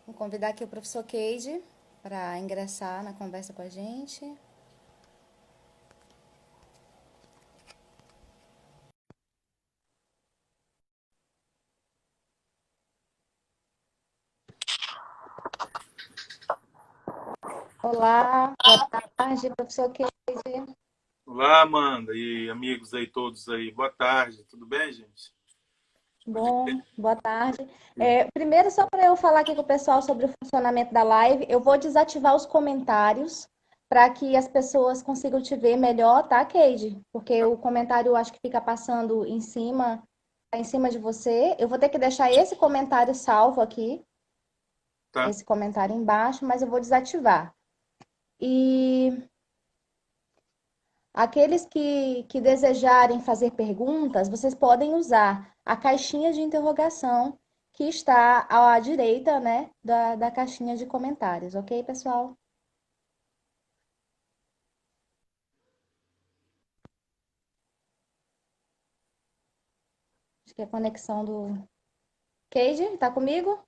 Vou convidar aqui o professor Keide para ingressar na conversa com a gente. Olá, boa tarde, professor Keide. Olá, Amanda e amigos aí todos aí. Boa tarde, tudo bem, gente? Pode Bom, ir. boa tarde. Primeiro, só para eu falar aqui com o pessoal sobre o funcionamento da live, eu vou desativar os comentários para que as pessoas consigam te ver melhor, tá, Keide? Porque o comentário eu acho que fica passando tá em cima de você. Eu vou ter que deixar esse comentário salvo aqui, Tá? esse comentário embaixo, mas eu vou desativar. E aqueles que desejarem fazer perguntas, vocês podem usar a caixinha de interrogação que está à direita, né, da caixinha de comentários, ok, pessoal? Acho que é a conexão do Cage, tá comigo?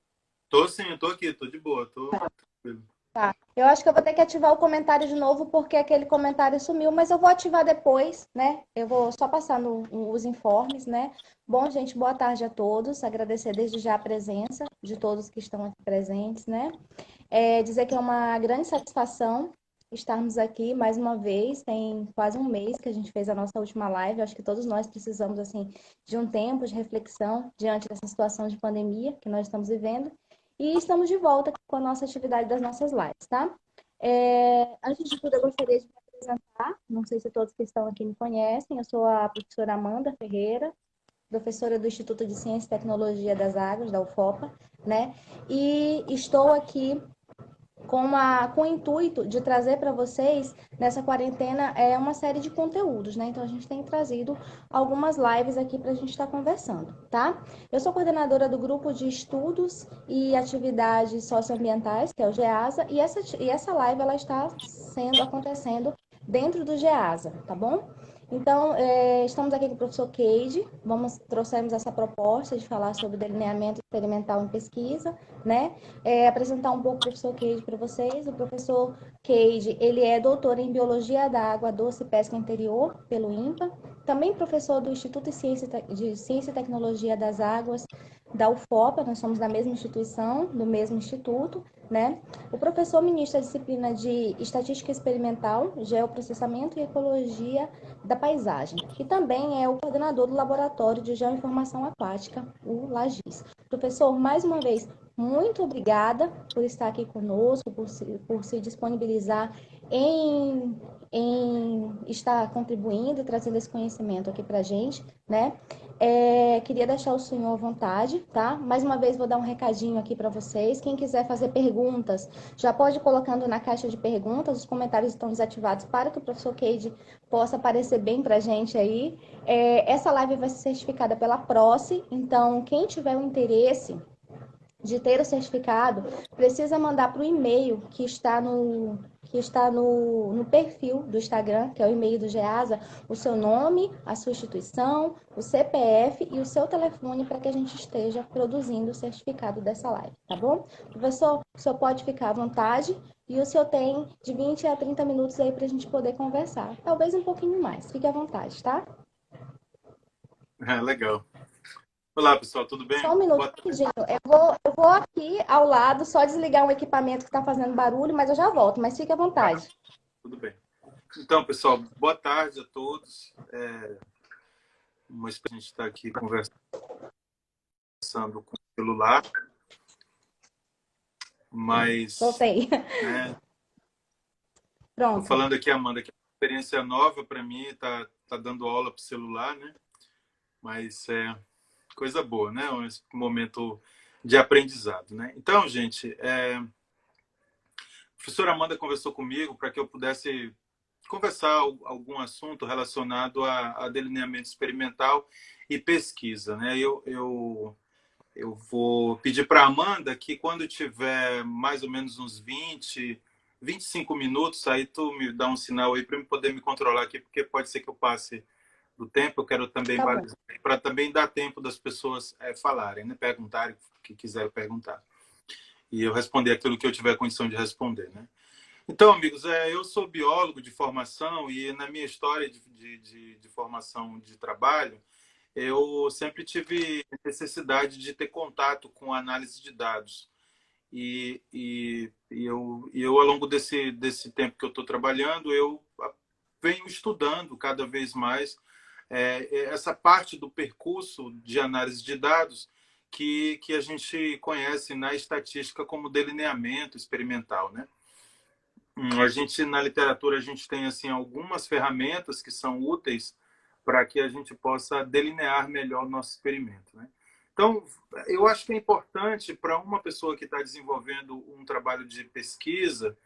Tô sim, eu tô aqui, tô de boa, tô tranquilo. Tá. Eu acho que eu vou ter que ativar o comentário de novo, porque aquele comentário sumiu, mas eu vou ativar depois, né? Eu vou só passar os informes, né? Bom, gente, boa tarde a todos. Agradecer desde já a presença de todos que estão aqui presentes, né? Dizer que é uma grande satisfação estarmos aqui mais uma vez. Tem quase um mês que a gente fez a nossa última live. Acho que todos nós precisamos, assim, de um tempo de reflexão diante dessa situação de pandemia que nós estamos vivendo. E estamos de volta com a nossa atividade das nossas lives, tá? Antes de tudo, eu gostaria de me apresentar. Não sei se todos que estão aqui me conhecem. Eu sou a professora Amanda Ferreira, professora do Instituto de Ciência e Tecnologia das Águas, da UFOPA, né? E estou aqui com o intuito de trazer para vocês, nessa quarentena, uma série de conteúdos, né? Então, a gente tem trazido algumas lives aqui para a gente estar conversando, tá? Eu sou coordenadora do grupo de estudos e atividades socioambientais, que é o GEASA, e essa live, ela está acontecendo dentro do GEASA, tá bom? Então, estamos aqui com o professor Keide, trouxemos essa proposta de falar sobre delineamento experimental em pesquisa, né? Apresentar um pouco o professor Keide para vocês. O professor Keide, ele é doutor em Biologia da Água Doce e Pesca Interior pelo INPA, também professor do Instituto de Ciência e Tecnologia das Águas da UFOPA, nós somos da mesma instituição, do mesmo instituto, né? O professor ministra a disciplina de Estatística Experimental, Geoprocessamento e Ecologia da Paisagem, e também é o coordenador do Laboratório de Geoinformação Aquática, o LAGIS. Professor, mais uma vez, muito obrigada por estar aqui conosco, por se disponibilizar em estar contribuindo, trazendo esse conhecimento aqui para a gente, né? Queria deixar o senhor à vontade, tá? Mais uma vez vou dar um recadinho aqui para vocês. Quem quiser fazer perguntas, já pode ir colocando na caixa de perguntas. Os comentários estão desativados para que o professor Keide possa aparecer bem para a gente aí. Essa live vai ser certificada pela Proce, então quem tiver o interesse de ter o certificado, precisa mandar para o e-mail que está no perfil do Instagram, que é o e-mail do GEASA, o seu nome, a sua instituição, o CPF e o seu telefone para que a gente esteja produzindo o certificado dessa live, tá bom? Professor, o senhor pode ficar à vontade e o senhor tem de 20 a 30 minutos aí para a gente poder conversar. Talvez um pouquinho mais. Fique à vontade, tá? Legal. Olá, pessoal, tudo Só bem? um minuto, Boa tarde. rapidinho. Eu vou aqui ao lado só desligar um equipamento que está fazendo barulho, mas eu já volto. Mas fique à Tá, vontade. tudo bem. Então, pessoal, boa tarde a todos. Uma experiência a gente está aqui conversando com o celular, mas, Voltei. né, tô Pronto. falando aqui, Amanda, que é uma experiência nova para mim, tá dando aula para o celular, né? Mas é coisa boa, né? Um momento de aprendizado, né? Então, gente, a professora Amanda conversou comigo para que eu pudesse conversar algum assunto relacionado a delineamento experimental e pesquisa, né? Eu vou pedir para a Amanda que quando tiver mais ou menos uns 20, 25 minutos, aí tu me dá um sinal aí para eu poder me controlar aqui, porque pode ser que eu passe do tempo, eu quero também Tá bom. para também dar tempo das pessoas falarem, né? Perguntarem o que quiserem perguntar. e eu responder aquilo que eu tiver condição de responder, né? Então, amigos, eu sou biólogo de formação e na minha história de formação de trabalho, eu sempre tive necessidade de ter contato com a análise de dados. E eu, ao longo desse tempo que eu estou trabalhando, eu venho estudando cada vez mais essa parte do percurso de análise de dados que a gente conhece na estatística como delineamento experimental, né? A gente, na literatura, a gente tem assim algumas ferramentas que são úteis para que a gente possa delinear melhor o nosso experimento, né? Então, eu acho que é importante para uma pessoa que está desenvolvendo um trabalho de pesquisa,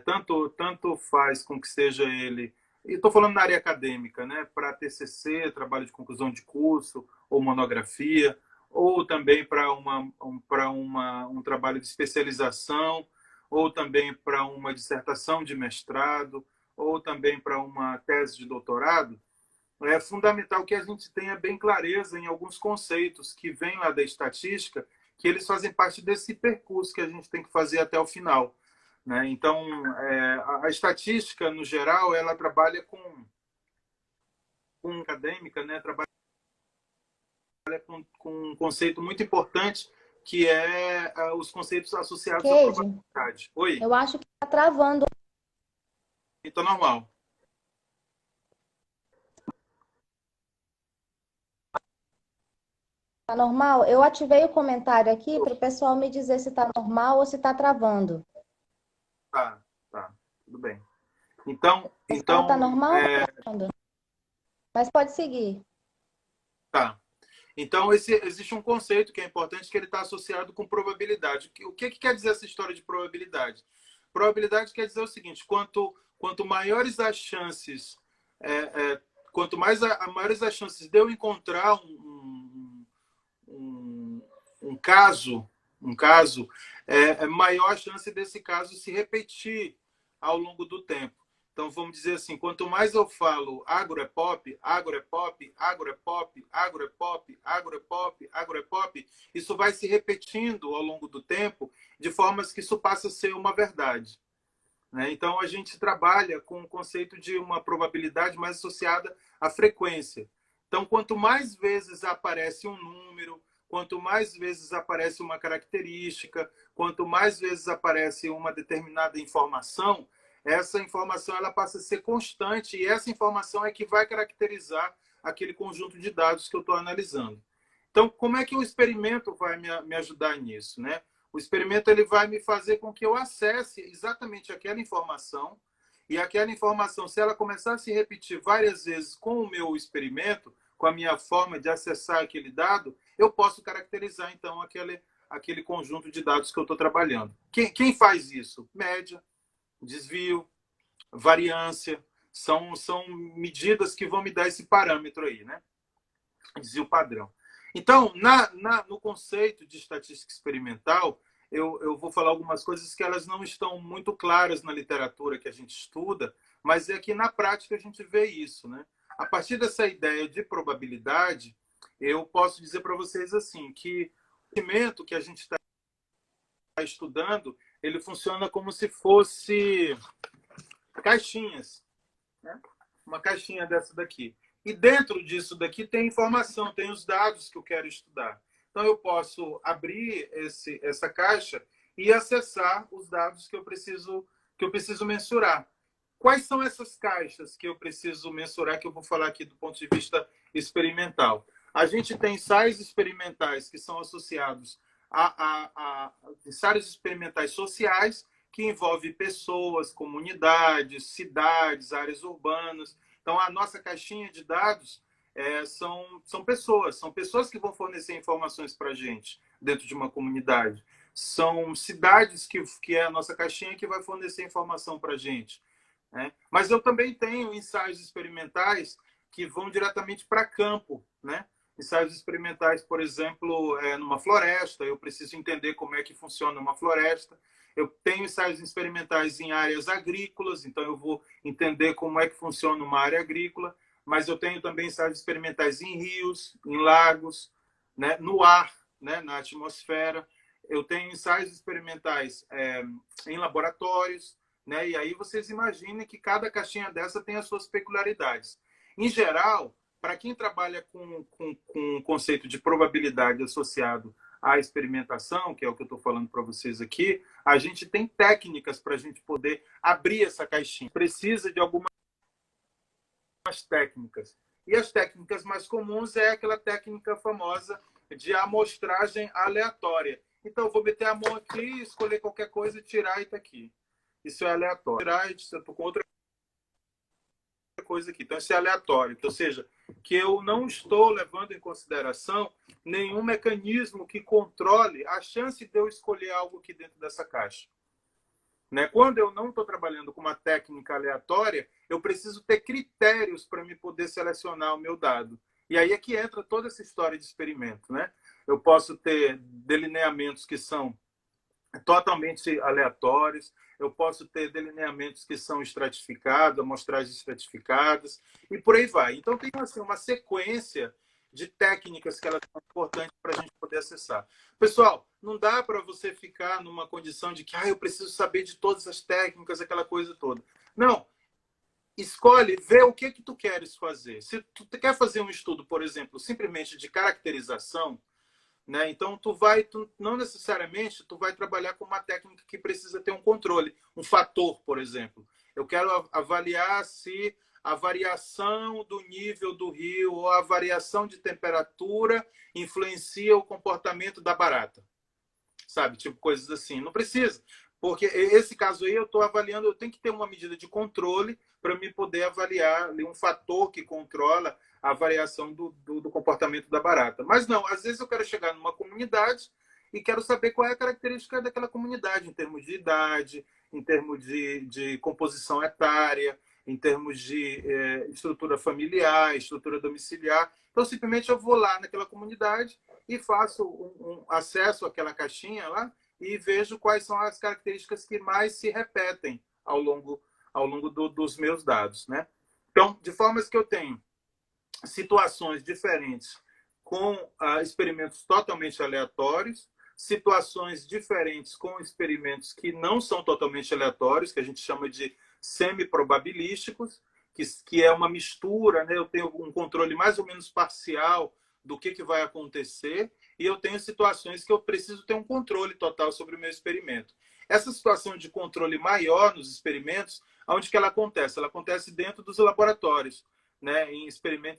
tanto faz com que seja ele, e estou falando na área acadêmica, né, para TCC, trabalho de conclusão de curso, ou monografia, ou também para um trabalho de especialização, ou também para uma dissertação de mestrado, ou também para uma tese de doutorado. É fundamental que a gente tenha bem clareza em alguns conceitos que vêm lá da estatística, que eles fazem parte desse percurso que a gente tem que fazer até o final, né? Então, a estatística, no geral, ela trabalha com acadêmica, né? Trabalha com um conceito muito importante, que é os conceitos associados à Keide, probabilidade. Oi? eu acho que está travando. Então, normal. Tá normal? Eu ativei o comentário aqui para o pessoal me dizer se está normal ou se está travando. Tá, tudo bem. Então, Está normal ou tá travando? Mas pode seguir. tá. Então, existe um conceito que é importante, que ele está associado com probabilidade. O que quer dizer essa história de probabilidade? Probabilidade quer dizer o seguinte: quanto maiores as chances, maiores as chances de eu encontrar um caso, maior a chance desse caso se repetir ao longo do tempo. Então, vamos dizer assim, quanto mais eu falo agro é pop, agro é pop, agro é pop, agro é pop, agro é pop, agro é pop, isso vai se repetindo ao longo do tempo, de formas que isso passa a ser uma verdade, né? Então, a gente trabalha com o conceito de uma probabilidade mais associada à frequência. Então, quanto mais vezes aparece um número, quanto mais vezes aparece uma característica, quanto mais vezes aparece uma determinada informação, essa informação ela passa a ser constante e essa informação é que vai caracterizar aquele conjunto de dados que eu estou analisando. Então, como é que o experimento vai me ajudar nisso, né? O experimento ele vai me fazer com que eu acesse exatamente aquela informação e aquela informação, se ela começar a se repetir várias vezes com o meu experimento, com a minha forma de acessar aquele dado, eu posso caracterizar, então, aquele conjunto de dados que eu estou trabalhando. Quem faz isso? Média, desvio, variância, são medidas que vão me dar esse parâmetro aí, né? Desvio padrão. Então, no conceito de estatística experimental, eu vou falar algumas coisas que elas não estão muito claras na literatura que a gente estuda, mas é que na prática a gente vê isso, né? A partir dessa ideia de probabilidade, eu posso dizer para vocês assim, que o conhecimento que a gente está estudando, ele funciona como se fosse caixinhas, né? Uma caixinha dessa daqui. E dentro disso daqui tem informação, tem os dados que eu quero estudar. Então eu posso abrir essa caixa e acessar os dados que eu preciso mensurar. Quais são essas caixas que eu preciso mensurar, que eu vou falar aqui do ponto de vista experimental? A gente tem ensaios experimentais que são associados a ensaios experimentais sociais, que envolve pessoas, comunidades, cidades, áreas urbanas. Então, a nossa caixinha de dados são pessoas que vão fornecer informações para a gente dentro de uma comunidade. São cidades que é a nossa caixinha que vai fornecer informação para a gente, né? Mas eu também tenho ensaios experimentais que vão diretamente para campo, né? Ensaios experimentais, por exemplo, numa floresta, eu preciso entender como é que funciona uma floresta. Eu tenho ensaios experimentais em áreas agrícolas, então eu vou entender como é que funciona uma área agrícola, mas eu tenho também ensaios experimentais em rios, em lagos, né, no ar, né, na atmosfera. eu tenho ensaios experimentais em laboratórios, né? E aí vocês imaginem que cada caixinha dessa tem as suas peculiaridades. Em geral, para quem trabalha com o conceito de probabilidade associado à experimentação, que é o que eu estou falando para vocês aqui, a gente tem técnicas para a gente poder abrir essa caixinha. Precisa de algumas técnicas. E as técnicas mais comuns é aquela técnica famosa de amostragem aleatória. Então, eu vou meter a mão aqui, escolher qualquer coisa, tirar e está aqui. Isso é aleatório. Tirar e estou com outra coisa aqui. Então, isso é aleatório. Então, ou seja, que eu não estou levando em consideração nenhum mecanismo que controle a chance de eu escolher algo aqui dentro dessa caixa. Né? Quando eu não estou trabalhando com uma técnica aleatória, eu preciso ter critérios para me poder selecionar o meu dado. E aí é que entra toda essa história de experimento. Né? Eu posso ter delineamentos que são totalmente aleatórios, eu posso ter delineamentos que são estratificados, amostragens estratificadas, e por aí vai. Então, tem assim, uma sequência de técnicas que elas são importantes para a gente poder acessar. Pessoal, não dá para você ficar numa condição de que eu preciso saber de todas as técnicas, aquela coisa toda. Não. Escolhe, vê o que tu queres fazer. Se tu quer fazer um estudo, por exemplo, simplesmente de caracterização, né? Então, não necessariamente tu vai trabalhar com uma técnica que precisa ter um controle, um fator, por exemplo. Eu quero avaliar se a variação do nível do rio ou a variação de temperatura influencia o comportamento da barata. Sabe? Tipo, coisas assim. Não precisa. Porque esse caso aí eu estou avaliando, eu tenho que ter uma medida de controle para me poder avaliar ali, um fator que controla a variação do comportamento da barata. Mas não, às vezes eu quero chegar numa comunidade e quero saber qual é a característica daquela comunidade, em termos de idade, em termos de composição etária, em termos de estrutura familiar, estrutura domiciliar. Então, simplesmente eu vou lá naquela comunidade e faço um acesso àquela caixinha lá e vejo quais são as características que mais se repetem ao longo dos meus dados. Né? Então, de formas que eu tenho situações diferentes com experimentos totalmente aleatórios, situações diferentes com experimentos que não são totalmente aleatórios, que a gente chama de semi-probabilísticos, que é uma mistura, né? Eu tenho um controle mais ou menos parcial do que vai acontecer, e eu tenho situações que eu preciso ter um controle total sobre o meu experimento. Essa situação de controle maior nos experimentos, onde que ela acontece? Ela acontece dentro dos laboratórios, né? Em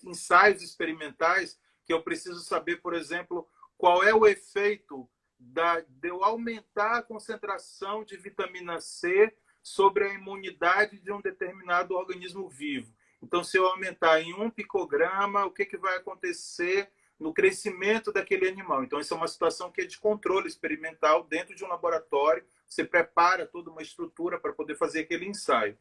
ensaios experimentais, que eu preciso saber, por exemplo, qual é o efeito de eu aumentar a concentração de vitamina C sobre a imunidade de um determinado organismo vivo. Então, se eu aumentar em 1 picograma, o que vai acontecer no crescimento daquele animal? Então, isso é uma situação que é de controle experimental dentro de um laboratório. Você prepara toda uma estrutura para poder fazer aquele ensaio.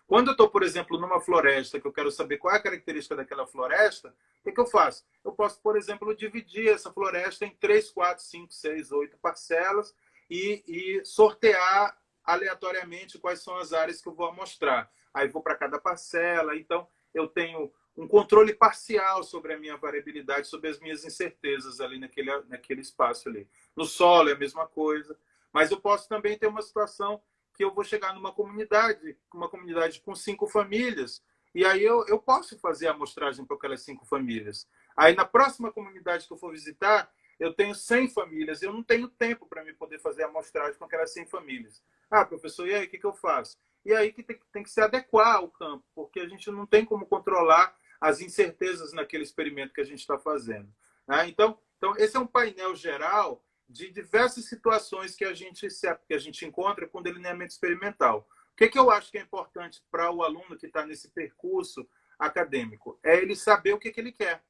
Quando eu estou, por exemplo, numa floresta, que eu quero saber qual é a característica daquela floresta, o que eu faço? Eu posso, por exemplo, dividir essa floresta em 3, 4, 5, 6, 8 parcelas e sortear aleatoriamente quais são as áreas que eu vou amostrar. Aí vou para cada parcela, então eu tenho um controle parcial sobre a minha variabilidade, sobre as minhas incertezas ali naquele espaço ali. No solo é a mesma coisa, mas eu posso também ter uma situação que eu vou chegar numa comunidade com 5 famílias, e aí eu posso fazer a amostragem para aquelas 5 famílias. Aí na próxima comunidade que eu for visitar, eu tenho 100 famílias, eu não tenho tempo para me poder fazer a amostragem com aquelas 100 famílias. Professor, e aí, o que eu faço? E aí que tem que se adequar ao campo, porque a gente não tem como controlar as incertezas naquele experimento que a gente está fazendo. Né? Então, esse é um painel geral de diversas situações que a gente encontra com delineamento experimental. O que eu acho que é importante para o aluno que está nesse percurso acadêmico? É ele saber o que ele quer.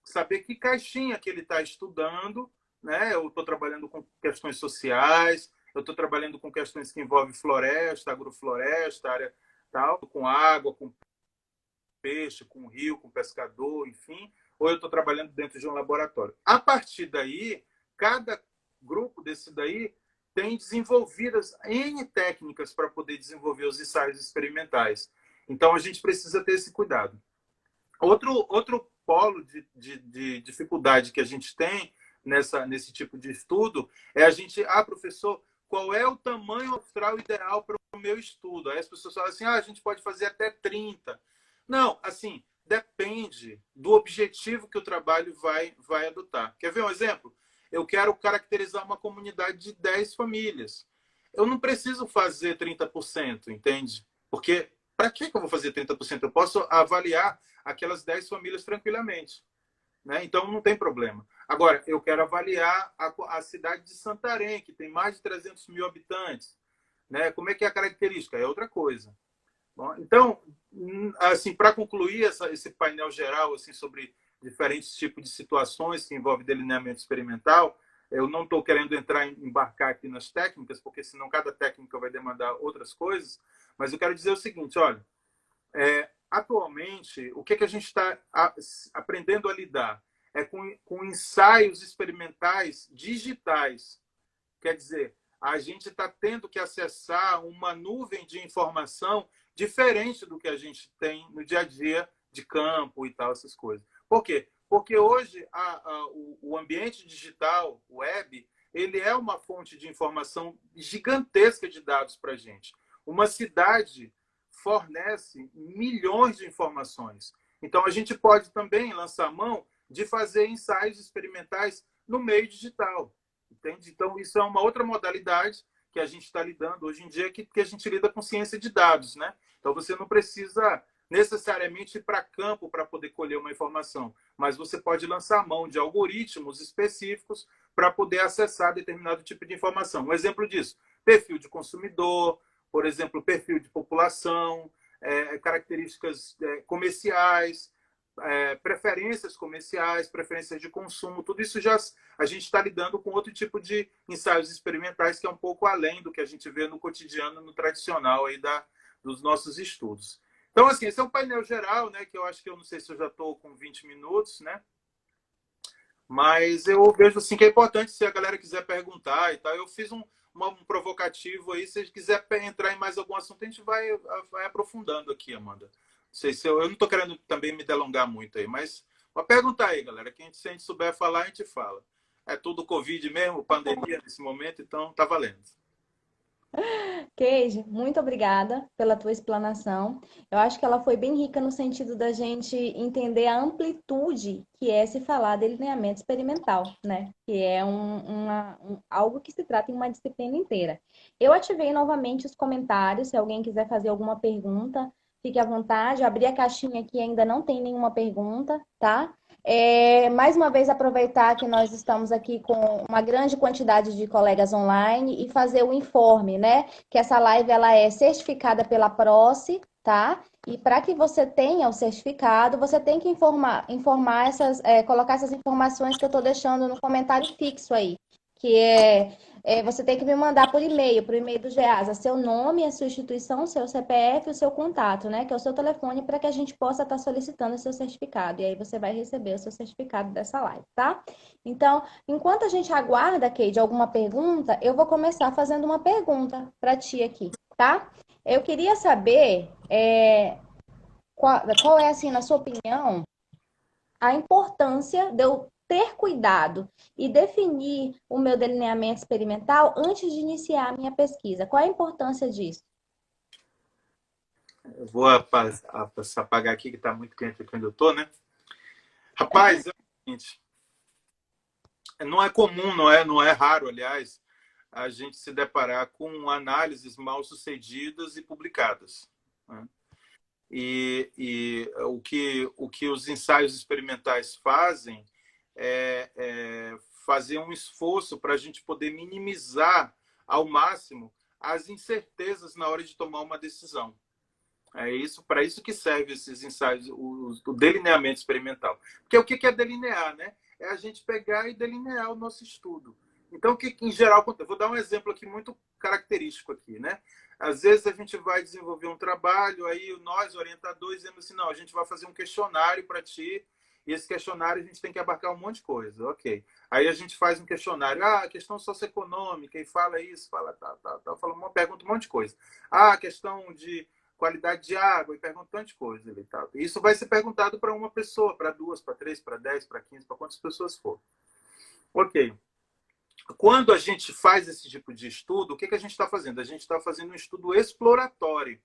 Saber que caixinha que ele está estudando. Né? Eu estou trabalhando com questões sociais, eu estou trabalhando com questões que envolvem floresta, agrofloresta, área tal, com água, com peixe, com rio, com pescador, enfim, ou eu estou trabalhando dentro de um laboratório. A partir daí, cada grupo desse daí tem desenvolvidas N técnicas para poder desenvolver os ensaios experimentais. Então, a gente precisa ter esse cuidado. Outro polo de dificuldade que a gente tem nesse tipo de estudo, é a gente, professor, qual é o tamanho astral ideal para o meu estudo? Aí as pessoas falam assim, a gente pode fazer até 30. Não, assim, depende do objetivo que o trabalho vai adotar. Quer ver um exemplo? Eu quero caracterizar uma comunidade de 10 famílias. Eu não preciso fazer 30%, entende? Porque para que eu vou fazer 30%? Eu posso avaliar aquelas 10 famílias tranquilamente. Né? Então, não tem problema. Agora, eu quero avaliar a cidade de Santarém, que tem mais de 300 mil habitantes. Né? Como é que é a característica? É outra coisa. Bom, então, assim, para concluir esse painel geral assim, sobre diferentes tipos de situações que envolvem delineamento experimental, eu não estou querendo embarcar aqui nas técnicas, porque senão cada técnica vai demandar outras coisas, mas eu quero dizer o seguinte, olha, atualmente, o que a gente está aprendendo a lidar é com ensaios experimentais digitais. Quer dizer, a gente está tendo que acessar uma nuvem de informação diferente do que a gente tem no dia a dia de campo e tal, essas coisas. Por quê? Porque hoje o ambiente digital, o web, ele é uma fonte de informação gigantesca de dados para a gente. Uma cidade fornece milhões de informações. Então, a gente pode também lançar mão de fazer ensaios experimentais no meio digital. Entende? Então, isso é uma outra modalidade que a gente está lidando hoje em dia, que a gente lida com ciência de dados. Né? Então, você não precisa necessariamente ir para campo para poder colher uma informação, mas você pode lançar mão de algoritmos específicos para poder acessar determinado tipo de informação. Um exemplo disso, perfil de consumidor, por exemplo, perfil de população, características comerciais, preferências comerciais, preferências de consumo, tudo isso já a gente está lidando com outro tipo de ensaios experimentais que é um pouco além do que a gente vê no cotidiano, no tradicional aí dos nossos estudos. Então, assim, esse é um painel geral, né, que eu acho que eu não sei se eu já estou com 20 minutos, né, mas eu vejo assim que é importante se a galera quiser perguntar e tal. Eu fiz um provocativo aí, se quiser entrar em mais algum assunto, a gente vai aprofundando aqui, Amanda. Não sei se eu não estou querendo também me delongar muito aí, mas uma pergunta aí, galera. Que se a gente souber falar, a gente fala. É tudo Covid mesmo, pandemia nesse momento, então tá valendo. Keiji, muito obrigada pela tua explanação. Eu acho que ela foi bem rica no sentido da gente entender a amplitude que é se falar de delineamento experimental, né? Que é algo que se trata em uma disciplina inteira. Eu ativei novamente os comentários, se alguém quiser fazer alguma pergunta, fique à vontade. Abri a caixinha aqui, ainda não tem nenhuma pergunta, tá? Mais uma vez, aproveitar que nós estamos aqui com uma grande quantidade de colegas online e fazer o informe, né? Que essa live ela é certificada pela Proce, tá? E para que você tenha o certificado, você tem que colocar essas informações que eu estou deixando no comentário fixo aí, que você tem que me mandar por e-mail, do GEASA, seu nome, a sua instituição, seu CPF e o seu contato, né? Que é o seu telefone, para que a gente possa estar solicitando o seu certificado. E aí você vai receber o seu certificado dessa live, tá? Então, enquanto a gente aguarda, Keide, alguma pergunta, eu vou começar fazendo uma pergunta para ti aqui, tá? Eu queria saber qual é, assim, na sua opinião, a importância de eu ter cuidado e definir o meu delineamento experimental antes de iniciar a minha pesquisa. Qual é a importância disso? Eu vou apagar aqui, que está muito quente aqui onde eu estou, né? Rapaz, é o seguinte, não é comum, não é raro, aliás, a gente se deparar com análises mal sucedidas e publicadas. Né? E o que os ensaios experimentais fazem é fazer um esforço para a gente poder minimizar ao máximo as incertezas na hora de tomar uma decisão. É isso, para isso que serve esses ensaios, o delineamento experimental. Porque o que é delinear, né? É a gente pegar e delinear o nosso estudo. Então, que em geral, eu vou dar um exemplo aqui muito característico aqui, né? Às vezes a gente vai desenvolver um trabalho, aí nós, orientadores, dizemos assim, não, a gente vai fazer um questionário para ti, e esse questionário a gente tem que abarcar um monte de coisa, ok. Aí a gente faz um questionário, questão socioeconômica, e fala isso, fala tal, fala uma pergunta, um monte de coisa. Questão de qualidade de água, e pergunta um monte de coisa. Ali, tal. Isso vai ser perguntado para uma pessoa, para duas, para três, para 10, para 15, para quantas pessoas for. Ok. Quando a gente faz esse tipo de estudo, o que a gente está fazendo? A gente está fazendo um estudo exploratório,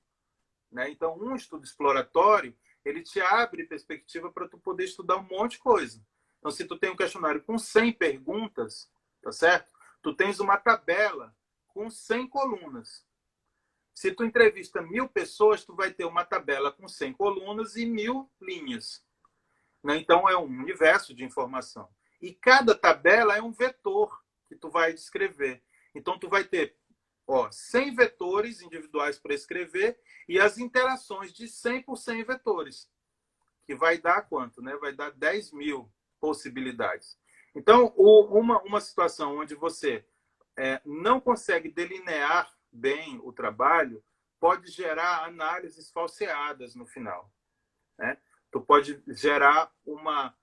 né? Então, um estudo exploratório, ele te abre perspectiva para tu poder estudar um monte de coisa. Então, se tu tem um questionário com 100 perguntas, tá certo? Tu tens uma tabela com 100 colunas. Se tu entrevista 1.000 pessoas, tu vai ter uma tabela com 100 colunas e 1.000 linhas, né? Então, é um universo de informação. E cada tabela é um vetor que tu vai descrever. Então, tu vai ter 100 vetores individuais para escrever e as interações de 100 por 100 vetores, que vai dar quanto? Né? Vai dar 10.000 possibilidades. Então, uma situação onde você não consegue delinear bem o trabalho pode gerar análises falseadas no final, né? Tu pode gerar uma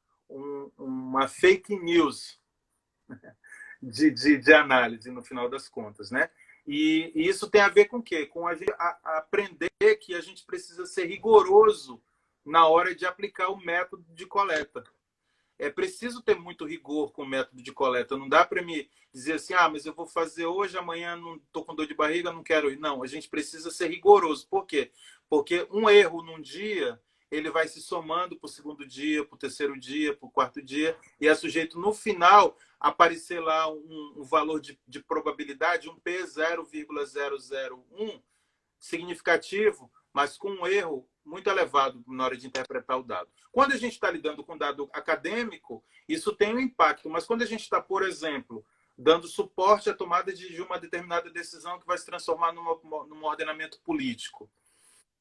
fake news de análise no final das contas, né? E isso tem a ver com o quê? Com a gente aprender que a gente precisa ser rigoroso na hora de aplicar o método de coleta. É preciso ter muito rigor com o método de coleta. Não dá para me dizer assim, mas eu vou fazer hoje, amanhã não estou com dor de barriga, não quero ir. Não, a gente precisa ser rigoroso. Por quê? Porque um erro num dia, ele vai se somando para o segundo dia, para o terceiro dia, para o quarto dia, e é sujeito, no final, aparecer lá um valor de probabilidade, um P0,001, significativo, mas com um erro muito elevado na hora de interpretar o dado. Quando a gente está lidando com dado acadêmico, isso tem um impacto, mas quando a gente está, por exemplo, dando suporte à tomada de uma determinada decisão que vai se transformar num ordenamento político,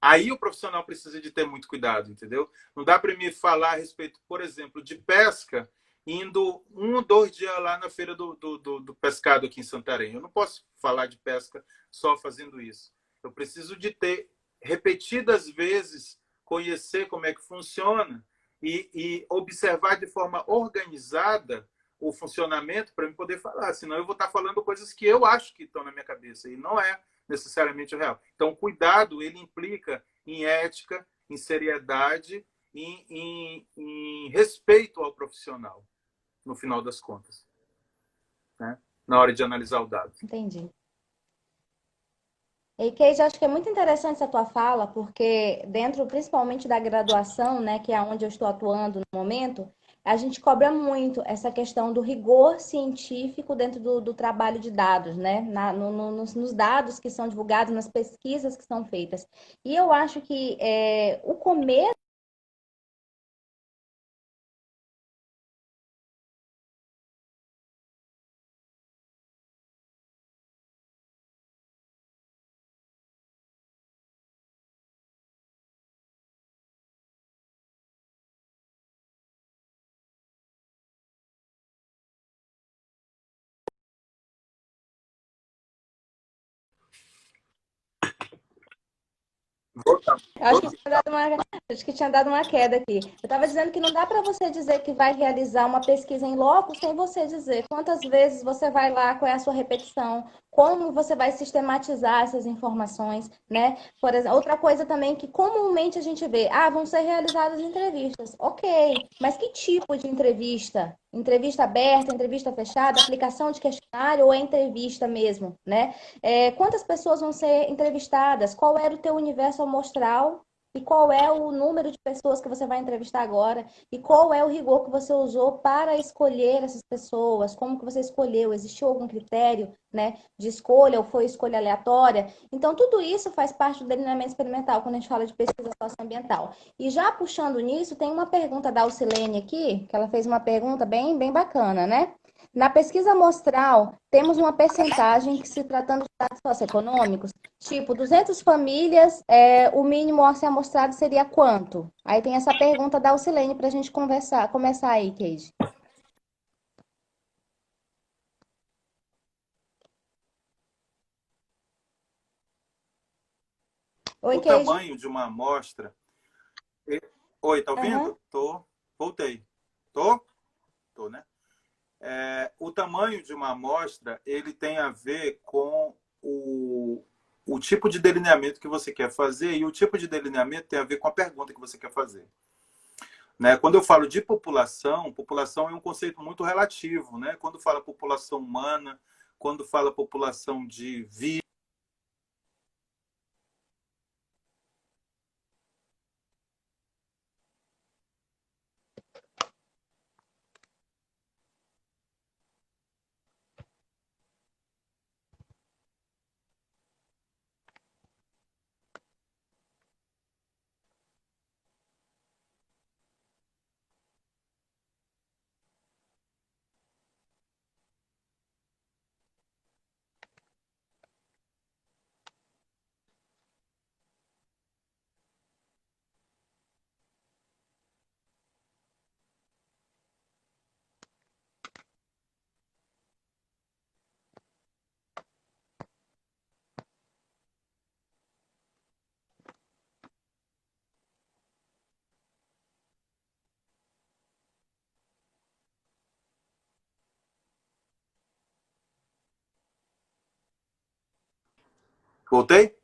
aí o profissional precisa de ter muito cuidado, entendeu? Não dá para me falar a respeito, por exemplo, de pesca, indo 1 ou 2 dias lá na feira do pescado aqui em Santarém. Eu não posso falar de pesca só fazendo isso. Eu preciso de ter repetidas vezes, conhecer como é que funciona e observar de forma organizada o funcionamento para eu poder falar. Senão eu vou estar falando coisas que eu acho que estão na minha cabeça e não é necessariamente o real. Então, cuidado, ele implica em ética, em seriedade, em respeito ao profissional, no final das contas, né? Na hora de analisar o dado. Entendi. E Keiji, acho que é muito interessante essa tua fala, porque dentro, principalmente da graduação, né, que é onde eu estou atuando no momento, a gente cobra muito essa questão do rigor científico dentro do trabalho de dados, né, nos dados que são divulgados, nas pesquisas que são feitas. E eu acho que o começo acho que tinha dado uma queda aqui. Eu estava dizendo que não dá para você dizer que vai realizar uma pesquisa em loco sem você dizer quantas vezes você vai lá, qual é a sua repetição, como você vai sistematizar essas informações, né? Por exemplo, outra coisa também que comumente a gente vê, vão ser realizadas entrevistas. Ok, mas que tipo de entrevista? Entrevista aberta, entrevista fechada, aplicação de questionário ou é entrevista mesmo, né? Quantas pessoas vão ser entrevistadas? Qual era o teu universo amostral? E qual é o número de pessoas que você vai entrevistar agora? E qual é o rigor que você usou para escolher essas pessoas? Como que você escolheu? Existiu algum critério, né, de escolha ou foi escolha aleatória? Então, tudo isso faz parte do delineamento experimental, quando a gente fala de pesquisa socioambiental. E já puxando nisso, tem uma pergunta da Alcilene aqui, que ela fez uma pergunta bem, bem bacana, né? Na pesquisa amostral, temos uma percentagem que, se tratando de dados socioeconômicos, tipo, 200 famílias, o mínimo a ser amostrado seria quanto? Aí tem essa pergunta da Alcilene para a gente conversar, começar aí, Keide. Oi, O Keide. tamanho de uma amostra... Oi, tá Aham. ouvindo? Tô. Voltei. Tô? Tô, né? O tamanho de uma amostra, ele tem a ver com o tipo de delineamento que você quer fazer e o tipo de delineamento tem a ver com a pergunta que você quer fazer. né? Quando eu falo de população, população é um conceito muito relativo, né? Quando fala população humana, quando fala população de vida. Voltei?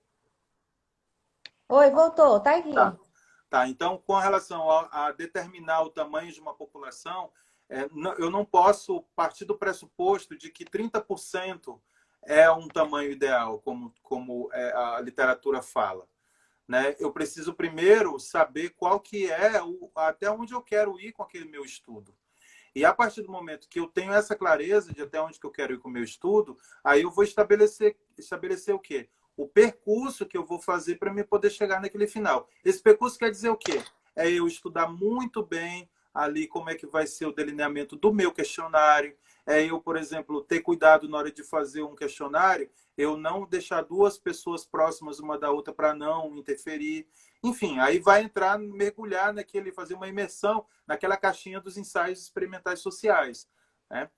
Oi, voltou, tá aqui. Tá. Tá, então, com relação a determinar o tamanho de uma população, eu não posso partir do pressuposto de que 30% é um tamanho ideal, como a literatura fala. Né? Eu preciso primeiro saber qual que é, até onde eu quero ir com aquele meu estudo. E a partir do momento que eu tenho essa clareza de até onde que eu quero ir com o meu estudo, aí eu vou estabelecer o quê? O percurso que eu vou fazer para me poder chegar naquele final. Esse percurso quer dizer o quê? É eu estudar muito bem ali como é que vai ser o delineamento do meu questionário. É eu, por exemplo, ter cuidado na hora de fazer um questionário, eu não deixar duas pessoas próximas uma da outra para não interferir. Enfim, aí vai entrar, mergulhar naquele, fazer uma imersão naquela caixinha dos ensaios experimentais sociais. Né?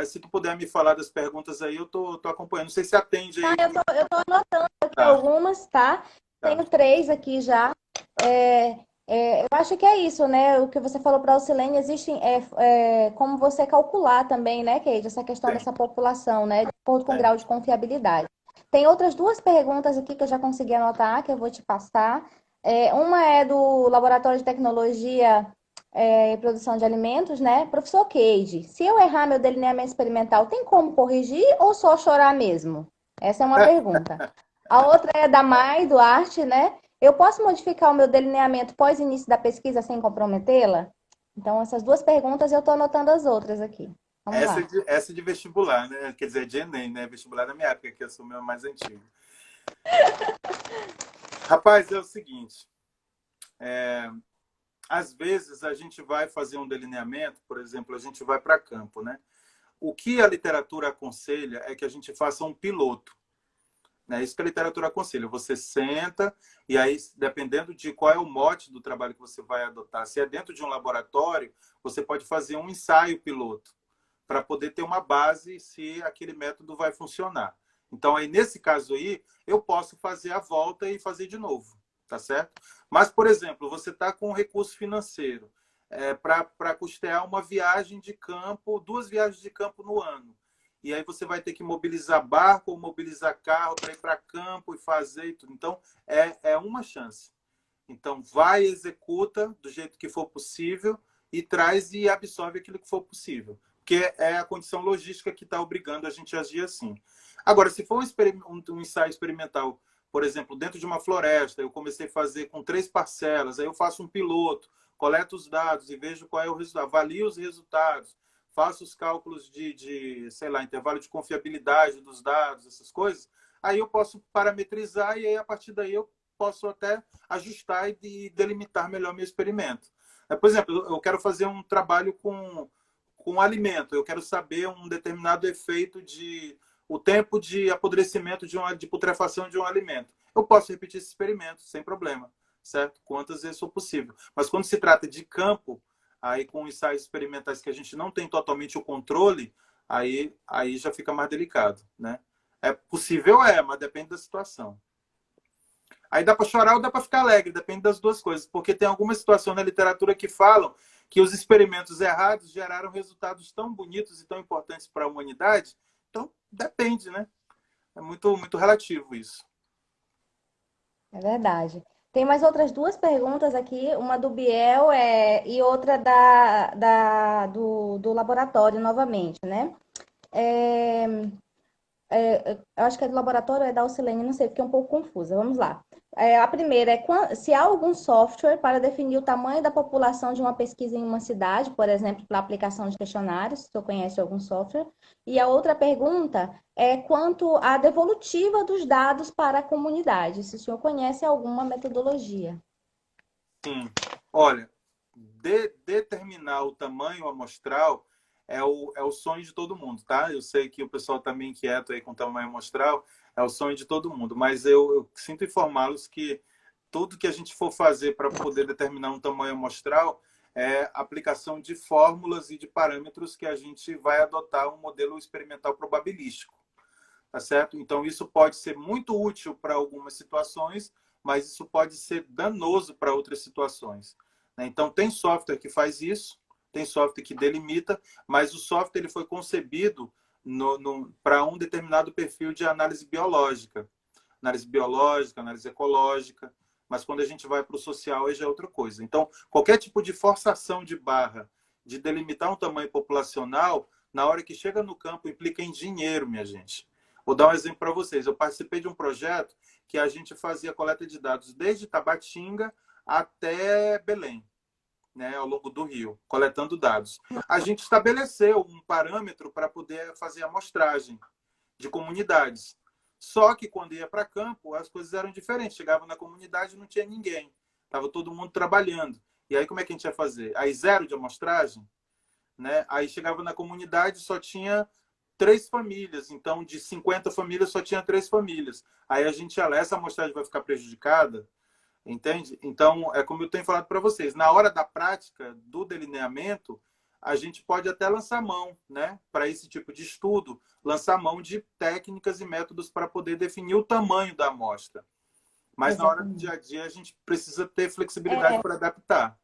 Se tu puder me falar das perguntas aí, eu tô acompanhando. Não sei se atende Tá, aí. eu tô anotando aqui Tá, algumas, tá? tá. Tenho três aqui já. É, eu acho que é isso, né? O que você falou para a Alcilene, existe como você calcular também, né, Keide, essa questão Tem. dessa população, né, de acordo com o É. grau de confiabilidade. Tem outras duas perguntas aqui que eu já consegui anotar, que eu vou te passar. Uma é do Laboratório de Tecnologia e Produção de Alimentos, né? Professor Keide, se eu errar meu delineamento experimental, tem como corrigir ou só chorar mesmo? Essa é uma pergunta. A outra é da Mai Duarte, né? Eu posso modificar o meu delineamento pós início da pesquisa sem comprometê-la? Então, essas duas perguntas eu estou anotando as outras aqui. Vamos lá. Essa de vestibular, né? Quer dizer, de Enem, né? Vestibular da minha época, que eu sou o meu mais antigo. Rapaz, é o seguinte. Às vezes a gente vai fazer um delineamento, por exemplo, a gente vai para campo, né? O que a literatura aconselha é que a gente faça um piloto. É isso que a literatura aconselha. Você senta e aí, dependendo de qual é o mote do trabalho que você vai adotar, se é dentro de um laboratório, você pode fazer um ensaio piloto para poder ter uma base se aquele método vai funcionar. Então, aí, nesse caso aí, eu posso fazer a volta e fazer de novo, tá certo? Mas, por exemplo, você está com um recurso financeiro para custear uma viagem de campo, 2 viagens de campo no ano. E aí você vai ter que mobilizar barco ou mobilizar carro para ir para campo e fazer e tudo. Então, é uma chance. Então, vai, executa do jeito que for possível e traz e absorve aquilo que for possível. Porque é a condição logística que está obrigando a gente a agir assim. Agora, se for um ensaio experimental, por exemplo, dentro de uma floresta, eu comecei a fazer com 3 parcelas, aí eu faço um piloto, coleto os dados e vejo qual é o resultado, avalio os resultados, faço os cálculos sei lá, intervalo de confiabilidade dos dados, essas coisas, aí eu posso parametrizar e aí, a partir daí eu posso até ajustar e delimitar melhor meu experimento. Por exemplo, eu quero fazer um trabalho com alimento, eu quero saber um determinado efeito o tempo de apodrecimento de putrefação de um alimento. Eu posso repetir esse experimento sem problema, certo? Quantas vezes for possível. Mas quando se trata de campo, aí com ensaios experimentais que a gente não tem totalmente o controle, aí já fica mais delicado, né? É possível, mas depende da situação. Aí dá para chorar ou dá para ficar alegre, depende das duas coisas, porque tem alguma situação na literatura que falam que os experimentos errados geraram resultados tão bonitos e tão importantes para a humanidade. Então, depende, né? É muito, muito relativo isso. É verdade. Tem mais outras duas perguntas aqui, uma do Biel e outra do laboratório, novamente, né? É, eu acho que é do laboratório ou é da Alcilene, não sei, fiquei um pouco confusa. Vamos lá. A primeira é se há algum software para definir o tamanho da população de uma pesquisa em uma cidade, por exemplo, para aplicação de questionários, se o senhor conhece algum software. E a outra pergunta é quanto à devolutiva dos dados para a comunidade, se o senhor conhece alguma metodologia. Sim. Olha, determinar o tamanho amostral é o sonho de todo mundo, tá? Eu sei que o pessoal está meio inquieto aí com o tamanho amostral, é o sonho de todo mundo, mas eu sinto informá-los que tudo que a gente for fazer para poder determinar um tamanho amostral é aplicação de fórmulas e de parâmetros que a gente vai adotar um modelo experimental probabilístico, tá certo? Então, isso pode ser muito útil para algumas situações, mas isso pode ser danoso para outras situações, né? Então, tem software que faz isso, tem software que delimita, mas o software ele foi concebido para um determinado perfil de análise biológica, análise ecológica, mas quando a gente vai para o social, aí já é outra coisa. Então, qualquer tipo de forçação de barra de delimitar um tamanho populacional, na hora que chega no campo, implica em dinheiro, minha gente. Vou dar um exemplo para vocês. Eu participei de um projeto que a gente fazia coleta de dados desde Tabatinga até Belém, né, ao longo do rio, coletando dados. A gente estabeleceu um parâmetro para poder fazer a amostragem de comunidades. Só que quando ia para campo, as coisas eram diferentes. Chegava na comunidade e não tinha ninguém. Estava todo mundo trabalhando. E aí como é que a gente ia fazer? Aí zero de amostragem, né? Aí chegava na comunidade só tinha 3 famílias. Então, de 50 famílias, só tinha 3 famílias. Aí a gente ia lá, essa amostragem vai ficar prejudicada, entende? Então, é como eu tenho falado para vocês, na hora da prática do delineamento, a gente pode até lançar mão, né, para esse tipo de estudo, lançar mão de técnicas e métodos para poder definir o tamanho da amostra. Mas na hora do dia Exatamente. a dia, a gente precisa ter flexibilidade para adaptar.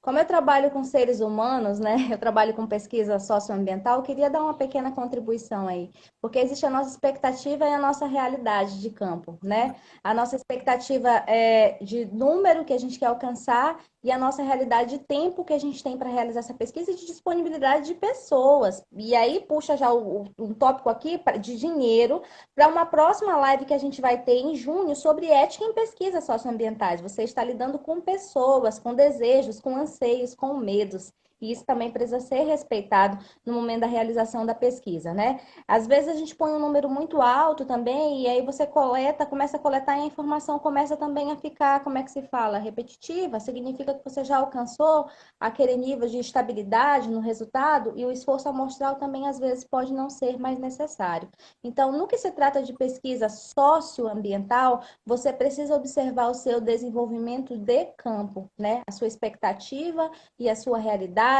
Como eu trabalho com seres humanos, né? Eu trabalho com pesquisa socioambiental, eu queria dar uma pequena contribuição aí, porque existe a nossa expectativa e a nossa realidade de campo, né? A nossa expectativa é de número que a gente quer alcançar e a nossa realidade de tempo que a gente tem para realizar essa pesquisa e de disponibilidade de pessoas. E aí puxa já um tópico aqui de dinheiro para uma próxima live que a gente vai ter em junho sobre ética em pesquisas socioambientais. Você está lidando com pessoas, com desejos, com anseios, com medos. E isso também precisa ser respeitado no momento da realização da pesquisa, né? Às vezes a gente põe um número muito alto também, e aí você começa a coletar e a informação começa também a ficar, como é que se fala? Repetitiva, significa que você já alcançou aquele nível de estabilidade no resultado, e o esforço amostral também às vezes pode não ser mais necessário. Então, no que se trata de pesquisa socioambiental, você precisa observar o seu desenvolvimento de campo, né? A sua expectativa e a sua realidade.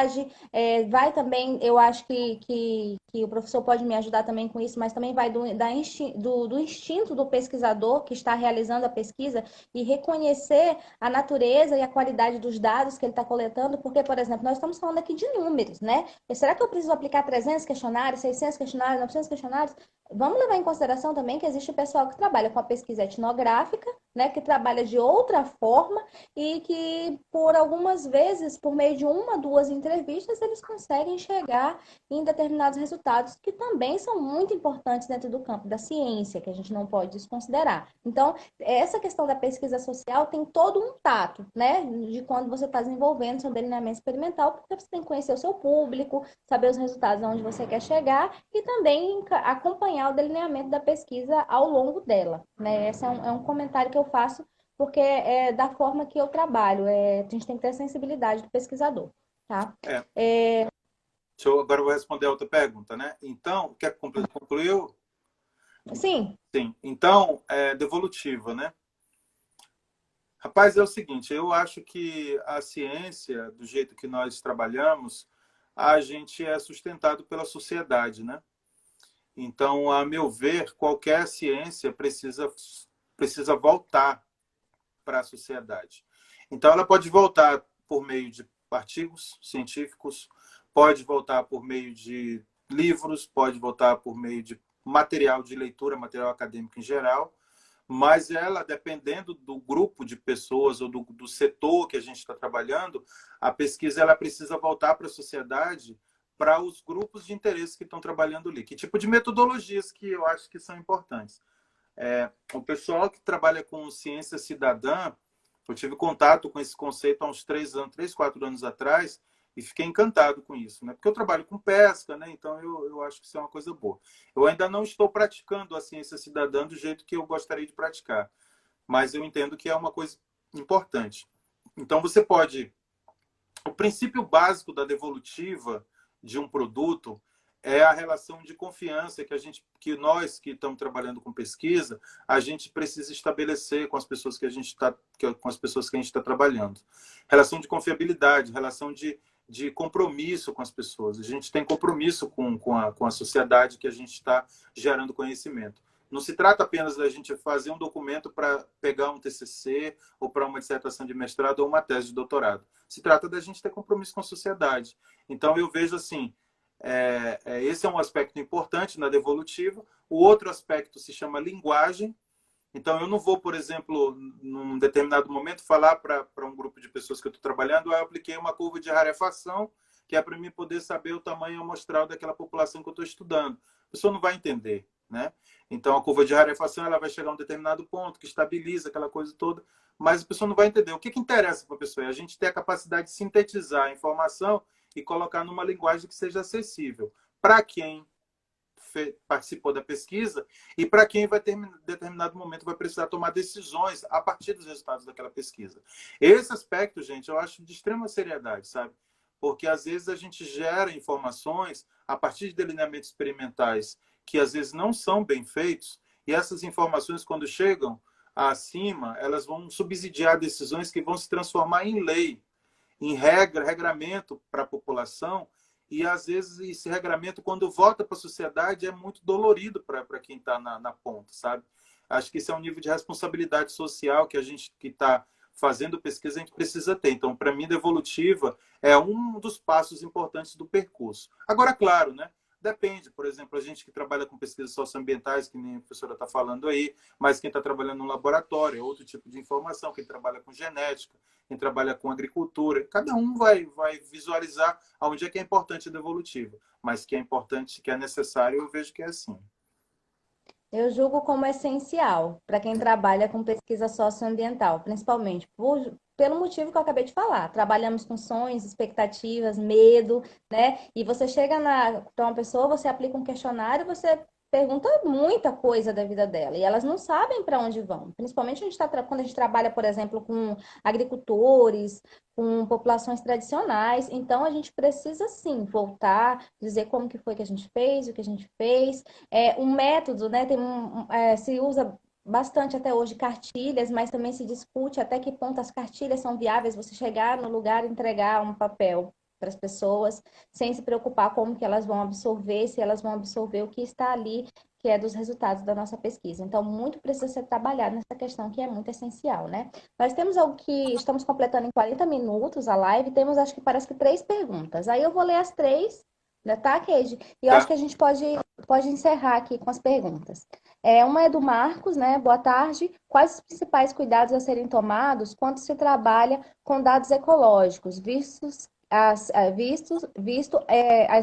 Vai também, eu acho que o professor pode me ajudar também com isso, mas também vai do instinto do pesquisador que está realizando a pesquisa e reconhecer a natureza e a qualidade dos dados que ele está coletando, porque, por exemplo, nós estamos falando aqui de números, né? E será que eu preciso aplicar 300 questionários, 600 questionários, 900 questionários? Vamos levar em consideração também que existe o pessoal que trabalha com a pesquisa etnográfica, né, que trabalha de outra forma e que, por algumas vezes, por meio de uma, duas entrevistas, eles conseguem chegar em determinados resultados que também são muito importantes dentro do campo da ciência, que a gente não pode desconsiderar. Então, essa questão da pesquisa social tem todo um tato, né, de quando você está desenvolvendo seu delineamento experimental, porque você tem que conhecer o seu público, saber os resultados aonde você quer chegar e também acompanhar o delineamento da pesquisa ao longo dela, né? Esse é um comentário que eu faço porque é da forma que eu trabalho. A gente tem que ter a sensibilidade do pesquisador, tá? É. Agora eu vou responder a outra pergunta, né? Então, quer concluiu? Sim. Sim. Então, devolutiva, né? Rapaz, é o seguinte, eu acho que a ciência, do jeito que nós trabalhamos, a gente é sustentado pela sociedade, né? Então, a meu ver, qualquer ciência precisa voltar para a sociedade. Então, ela pode voltar por meio de artigos científicos, pode voltar por meio de livros, pode voltar por meio de material de leitura, material acadêmico em geral, mas ela, dependendo do grupo de pessoas ou do setor que a gente está trabalhando, a pesquisa ela precisa voltar para a sociedade, para os grupos de interesse que estão trabalhando ali. Que tipo de metodologias que eu acho que são importantes? O pessoal que trabalha com ciência cidadã, eu tive contato com esse conceito há uns 3, 4 anos atrás, e fiquei encantado com isso, né? Porque eu trabalho com pesca, né? Então eu acho que isso é uma coisa boa. Eu ainda não estou praticando a ciência cidadã do jeito que eu gostaria de praticar, mas eu entendo que é uma coisa importante. Então você pode... O princípio básico da devolutiva de um produto é a relação de confiança que nós que estamos trabalhando com pesquisa, a gente precisa estabelecer com as pessoas que a gente está trabalhando. Relação de confiabilidade, relação de compromisso com as pessoas. A gente tem compromisso com a sociedade que a gente está gerando conhecimento. Não se trata apenas da gente fazer um documento para pegar um TCC ou para uma dissertação de mestrado ou uma tese de doutorado. Se trata da gente ter compromisso com a sociedade. Então, eu vejo assim, esse é um aspecto importante na devolutiva. O outro aspecto se chama linguagem. Então, eu não vou, por exemplo, num determinado momento, falar para um grupo de pessoas que eu estou trabalhando, eu apliquei uma curva de rarefação, que é para mim poder saber o tamanho amostral daquela população que eu estou estudando. A pessoa não vai entender, né? Então, a curva de rarefação ela vai chegar a um determinado ponto, que estabiliza aquela coisa toda, mas a pessoa não vai entender. O que interessa para a pessoa? É a gente ter a capacidade de sintetizar a informação e colocar numa linguagem que seja acessível para quem participou da pesquisa e para quem vai ter em determinado momento vai precisar tomar decisões a partir dos resultados daquela pesquisa. Esse aspecto, gente, eu acho de extrema seriedade, sabe? Porque às vezes a gente gera informações a partir de delineamentos experimentais que às vezes não são bem feitos, e essas informações, quando chegam acima, elas vão subsidiar decisões que vão se transformar em lei, em regramento para a população, e às vezes esse regramento, quando volta para a sociedade, é muito dolorido para quem está na ponta, sabe? Acho que esse é um nível de responsabilidade social que a gente que está fazendo pesquisa, a gente precisa ter. Então, para mim, devolutiva é um dos passos importantes do percurso. Agora, claro, né? Depende, por exemplo, a gente que trabalha com pesquisas socioambientais, que nem a professora está falando aí, mas quem está trabalhando no laboratório é outro tipo de informação, quem trabalha com genética, quem trabalha com agricultura, cada um vai visualizar onde é que é importante a devolutiva, mas que é importante, que é necessário, eu vejo que é assim. Eu julgo como essencial para quem trabalha com pesquisa socioambiental, principalmente pelo motivo que eu acabei de falar. Trabalhamos com sonhos, expectativas, medo, né? E você chega para uma pessoa, você aplica um questionário, você pergunta muita coisa da vida dela e elas não sabem para onde vão. Principalmente quando a gente trabalha, por exemplo, com agricultores, com populações tradicionais. Então, a gente precisa, sim, voltar, dizer como que foi que a gente fez, o que a gente fez. Um método, né? Se usa bastante até hoje cartilhas, mas também se discute até que ponto as cartilhas são viáveis, você chegar no lugar e entregar um papel para as pessoas, sem se preocupar como que elas vão absorver, se elas vão absorver o que está ali, que é dos resultados da nossa pesquisa. Então, muito precisa ser trabalhado nessa questão que é muito essencial, né? Nós temos algo que estamos completando em 40 minutos a live, temos acho que parece que 3 perguntas. Aí eu vou ler as 3, né, tá, Keide? E eu acho que a gente pode encerrar aqui com as perguntas. Uma é do Marcos, né? Boa tarde. Quais os principais cuidados a serem tomados quando se trabalha com dados ecológicos, as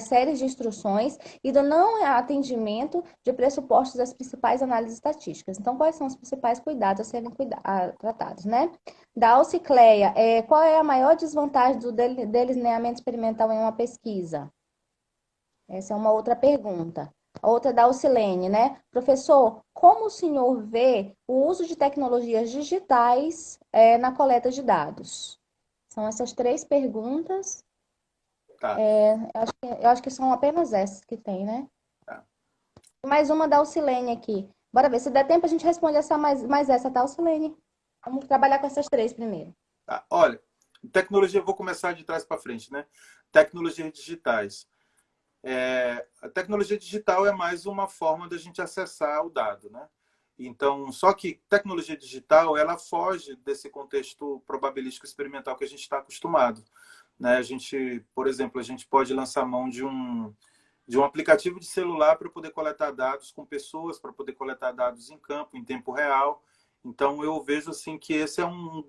séries de instruções e do não atendimento de pressupostos das principais análises estatísticas? Então, quais são os principais cuidados a serem tratados, né? Da Alcicleia, qual é a maior desvantagem do delineamento experimental em uma pesquisa? Essa é uma outra pergunta. A outra é da Alcilene, né? Professor, como o senhor vê o uso de tecnologias digitais na coleta de dados? São essas 3 perguntas. Tá. Eu acho que são apenas essas que tem, né? Tá. Mais uma da Alcilene aqui. Bora ver, se der tempo a gente responde mais essa, tá, Alcilene? Vamos trabalhar com essas 3 primeiro. Tá. Olha, tecnologia, eu vou começar de trás para frente, né? Tecnologias digitais. A tecnologia digital é mais uma forma da gente acessar o dado, né? Então, só que tecnologia digital, ela foge desse contexto probabilístico experimental que a gente está acostumado, né? Por exemplo, a gente pode lançar mão de um aplicativo de celular para poder coletar dados com pessoas, para poder coletar dados em campo, em tempo real, Então, eu vejo assim que esse é uma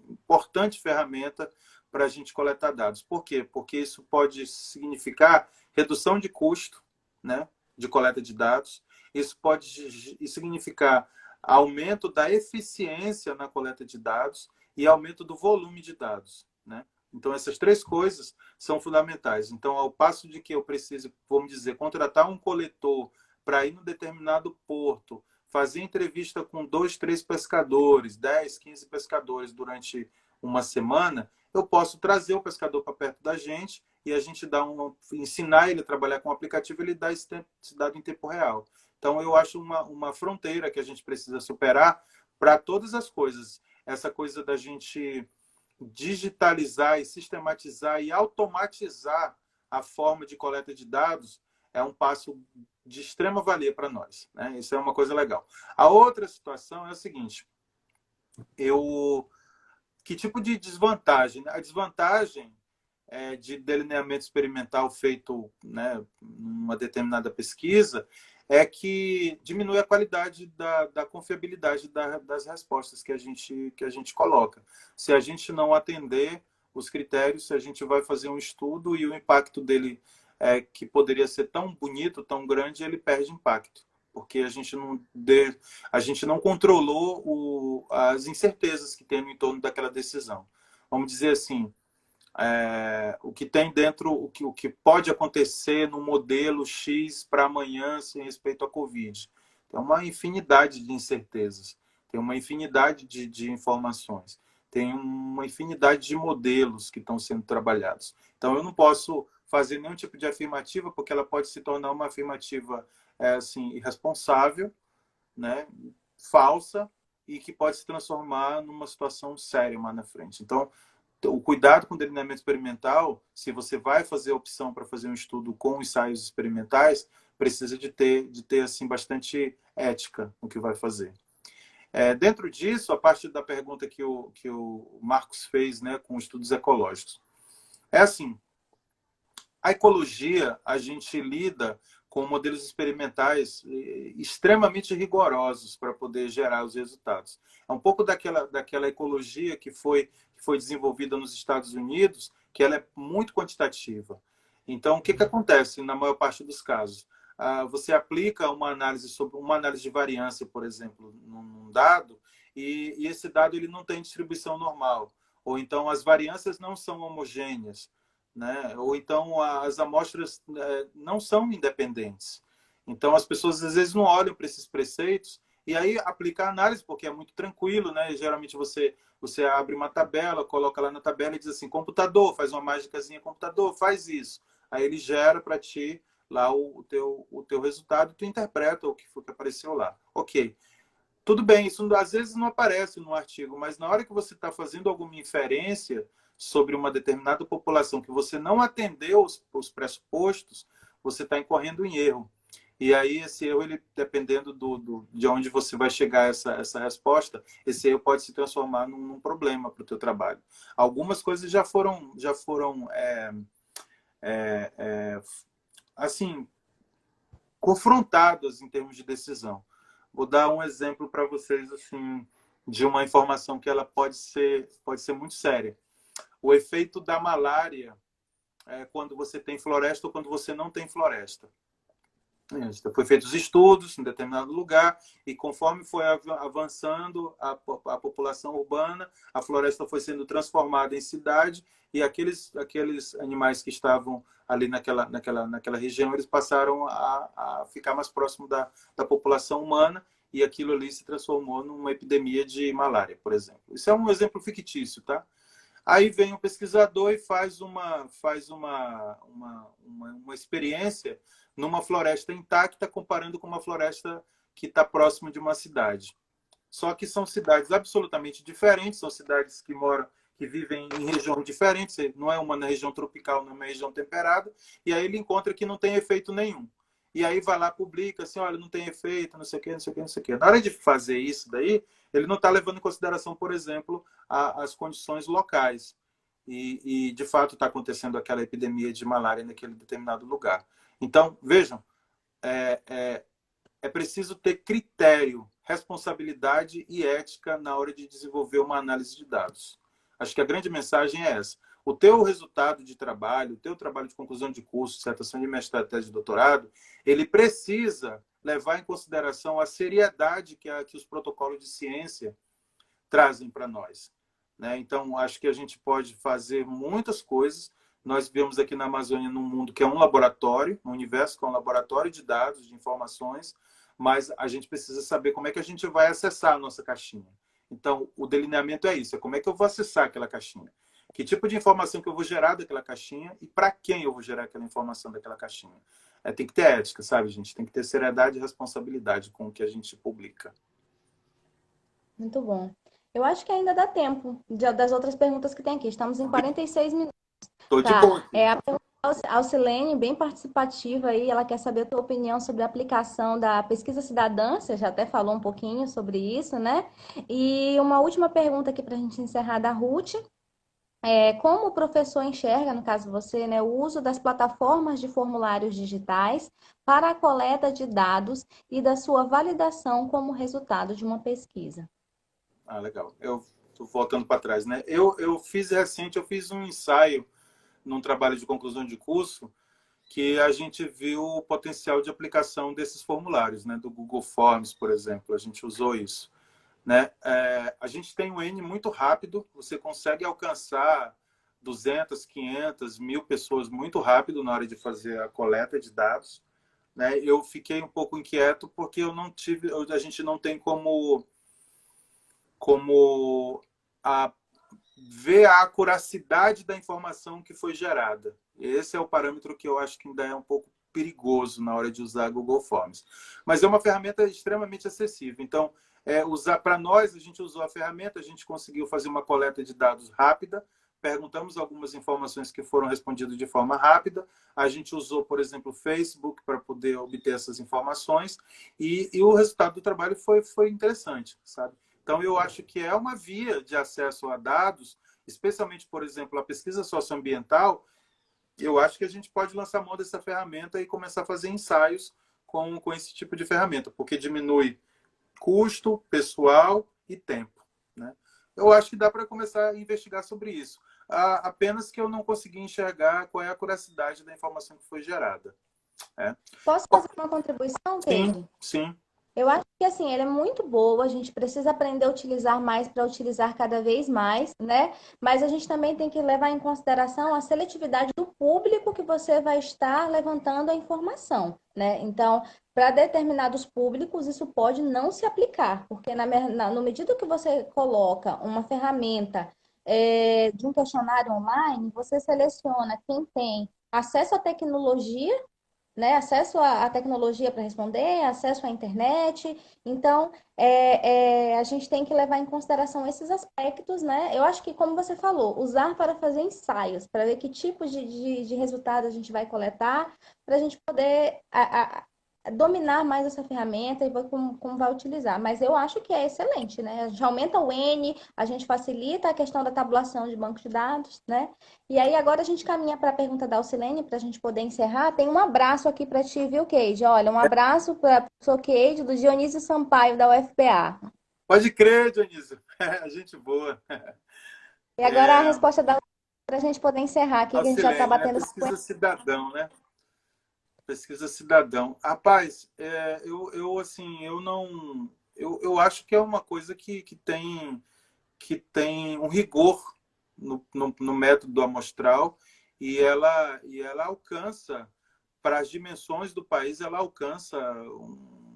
importante ferramenta para a gente coletar dados. Por quê? Porque isso pode significar redução de custo, né, de coleta de dados. Isso pode significar aumento da eficiência na coleta de dados e aumento do volume de dados, né? Então, essas três coisas são fundamentais. Então, ao passo de que eu preciso, vamos dizer, contratar um coletor para ir num determinado porto, fazer entrevista com 2, 3 pescadores, 10, 15 pescadores durante uma semana, eu posso trazer o pescador para perto da gente e a gente ensinar ele a trabalhar com o aplicativo, ele dá esse dado em tempo real. Então, eu acho uma fronteira que a gente precisa superar para todas as coisas. Essa coisa da gente digitalizar e sistematizar e automatizar a forma de coleta de dados é um passo de extrema valia para nós, né? Isso é uma coisa legal. A outra situação é a seguinte: que tipo de desvantagem? A desvantagem de delineamento experimental feito, né, numa determinada pesquisa é que diminui a qualidade da confiabilidade das respostas que a gente coloca. Se a gente não atender os critérios, se a gente vai fazer um estudo e o impacto dele, que poderia ser tão bonito, tão grande, ele perde impacto, porque a gente não controlou as incertezas que tem no entorno daquela decisão. Vamos dizer assim, o que tem dentro, o que pode acontecer no modelo X para amanhã sem respeito à Covid. Tem uma infinidade de incertezas, tem uma infinidade de informações, tem uma infinidade de modelos que estão sendo trabalhados. Então, eu não posso fazer nenhum tipo de afirmativa, porque ela pode se tornar uma afirmativa assim, irresponsável, né, falsa, e que pode se transformar numa situação séria mais na frente. Então, o cuidado com o delineamento experimental, se você vai fazer a opção para fazer um estudo com ensaios experimentais, precisa de ter assim, bastante ética no que vai fazer. Dentro disso, a partir da pergunta que o Marcos fez, né, com estudos ecológicos. É assim, a ecologia, a gente lida com modelos experimentais extremamente rigorosos para poder gerar os resultados. É um pouco daquela ecologia que foi desenvolvida nos Estados Unidos, que ela é muito quantitativa. Então, o que acontece na maior parte dos casos? Você aplica uma análise de variância, por exemplo, num dado, e esse dado ele não tem distribuição normal. Ou então as variâncias não são homogêneas, né? Ou então as amostras não são independentes. Então as pessoas às vezes não olham para esses preceitos e aí aplica a análise, porque é muito tranquilo, né? Geralmente você abre uma tabela, coloca lá na tabela e diz assim, computador, faz uma mágicazinha, computador, faz isso. Aí ele gera para ti lá o teu resultado, tu interpreta o que foi que apareceu lá. Ok. Tudo bem, isso às vezes não aparece no artigo, mas na hora que você está fazendo alguma inferência sobre uma determinada população que você não atendeu os pressupostos, você está incorrendo em erro. E aí esse erro, ele, dependendo de onde você vai chegar essa resposta, esse erro pode se transformar num problema para o teu trabalho. Algumas coisas já foram assim, confrontadas em termos de decisão. Vou dar um exemplo para vocês assim, de uma informação que ela pode ser muito séria. O efeito da malária quando você tem floresta ou quando você não tem floresta. Foi feitos estudos em determinado lugar e conforme foi avançando a população urbana, a floresta foi sendo transformada em cidade e aqueles animais que estavam ali naquela região, eles passaram a ficar mais próximo da população humana e aquilo ali se transformou numa epidemia de malária, por exemplo. Isso é um exemplo fictício, tá? Aí vem um pesquisador e faz uma experiência numa floresta intacta, comparando com uma floresta que está próximo de uma cidade. Só que são cidades absolutamente diferentes, são cidades que vivem em regiões diferentes, não é uma na região tropical, não é uma região temperada, e aí ele encontra que não tem efeito nenhum. E aí vai lá, publica assim, olha, não tem efeito, não sei o quê, não sei o quê, não sei o quê. Na hora de fazer isso daí, ele não está levando em consideração, por exemplo, as condições locais. E de fato está acontecendo aquela epidemia de malária naquele determinado lugar. Então, vejam, é preciso ter critério responsabilidade e ética na hora de desenvolver uma análise de dados. Acho que a grande mensagem é essa. O teu resultado de trabalho, o teu trabalho de conclusão de curso, dissertação de mestrado, tese de doutorado, ele precisa levar em consideração a seriedade que os protocolos de ciência trazem para nós, né? Então, acho que a gente pode fazer muitas coisas. Nós vivemos aqui na Amazônia num mundo que é um laboratório, um universo que é um laboratório de dados, de informações, mas a gente precisa saber como é que a gente vai acessar a nossa caixinha. Então, o delineamento é isso, é como é que eu vou acessar aquela caixinha. Que tipo de informação que eu vou gerar daquela caixinha e para quem eu vou gerar aquela informação daquela caixinha. Tem que ter ética, sabe, gente? Tem que ter seriedade e responsabilidade com o que a gente publica. Muito bom. Eu acho que ainda dá tempo das outras perguntas que tem aqui. Estamos em 46 minutos. Estou de boa Tá. aqui. A pergunta da Alcilene, bem participativa aí, ela quer saber a tua opinião sobre a aplicação da pesquisa cidadã, você já até falou um pouquinho sobre isso, né? E uma última pergunta aqui para a gente encerrar da Ruth. Como o professor enxerga, no caso você, né, o uso das plataformas de formulários digitais para a coleta de dados e da sua validação como resultado de uma pesquisa? Legal. Eu estou voltando para trás, né? Eu fiz um ensaio num trabalho de conclusão de curso que a gente viu o potencial de aplicação desses formulários, né? Do Google Forms, por exemplo. A gente usou isso, né? A gente tem um N muito rápido, você consegue alcançar 200, 500, 1000 pessoas muito rápido na hora de fazer a coleta de dados, né? Eu fiquei um pouco inquieto porque a gente não tem como ver a acuracidade da informação que foi gerada. Esse é o parâmetro que eu acho que ainda é um pouco perigoso na hora de usar Google Forms. Mas é uma ferramenta extremamente acessível. Então, para nós, a gente usou a ferramenta, a gente conseguiu fazer uma coleta de dados rápida, perguntamos algumas informações que foram respondidas de forma rápida, a gente usou, por exemplo, o Facebook para poder obter essas informações e o resultado do trabalho foi interessante, sabe? Então, eu acho que é uma via de acesso a dados, especialmente, por exemplo, a pesquisa socioambiental. Eu acho que a gente pode lançar mão dessa ferramenta e começar a fazer ensaios com esse tipo de ferramenta, porque diminui custo, pessoal e tempo, né? Eu acho que dá para começar a investigar sobre isso. Apenas que eu não consegui enxergar qual é a acuracidade da informação que foi gerada. Posso fazer uma contribuição, Sim, Pedro? sim. Eu acho que assim, ela é muito boa, a gente precisa aprender a utilizar mais para utilizar cada vez mais, né? Mas a gente também tem que levar em consideração a seletividade do público que você vai estar levantando a informação, né? Então, para determinados públicos, isso pode não se aplicar, porque no medida que você coloca uma ferramenta de um questionário online, você seleciona quem tem acesso à tecnologia, né? Acesso à tecnologia para responder, acesso à internet. Então, a gente tem que levar em consideração esses aspectos, né? Eu acho que, como você falou, usar para fazer ensaios, para ver que tipos de resultado a gente vai coletar, para a gente poder dominar mais essa ferramenta e ver como vai utilizar. Mas eu acho que é excelente, né? A gente aumenta o N, a gente facilita a questão da tabulação de banco de dados, né? E aí agora a gente caminha para a pergunta da Alcilene, para a gente poder encerrar. Tem um abraço aqui para ti, viu, Keide? Olha, um abraço para o professor Keide, do Dionísio Sampaio, da UFPA. Pode crer, Dionísio. Gente boa. E agora a resposta da para a gente poder encerrar aqui, que a gente já está Alcilene, batendo 50. pesquisa cidadão, né? Pesquisa cidadão. Rapaz, assim, eu não. Eu acho que é uma coisa que tem um rigor no método amostral e ela alcança, para as dimensões do país, ela alcança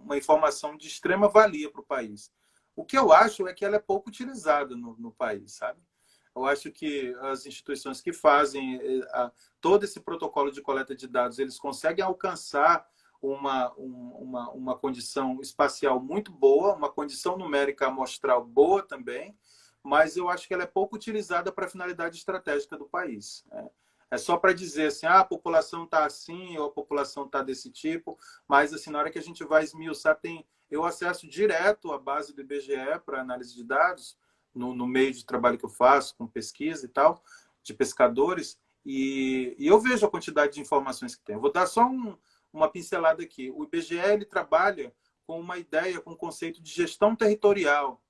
uma informação de extrema valia para o país. O que eu acho é que ela é pouco utilizada no país, sabe? Eu acho que as instituições que fazem todo esse protocolo de coleta de dados, eles conseguem alcançar uma condição espacial muito boa, uma condição numérica amostral boa também, mas eu acho que ela é pouco utilizada para a finalidade estratégica do país. É só para dizer assim, a população está assim, ou a população está desse tipo, mas assim, na hora que a gente vai esmiuçar, eu acesso direto à base do IBGE para análise de dados, no meio de trabalho que eu faço, com pesquisa e tal, de pescadores, e eu vejo a quantidade de informações que tem. Eu vou dar só uma pincelada aqui. O IBGE ele trabalha com uma ideia, com um conceito de gestão territorial,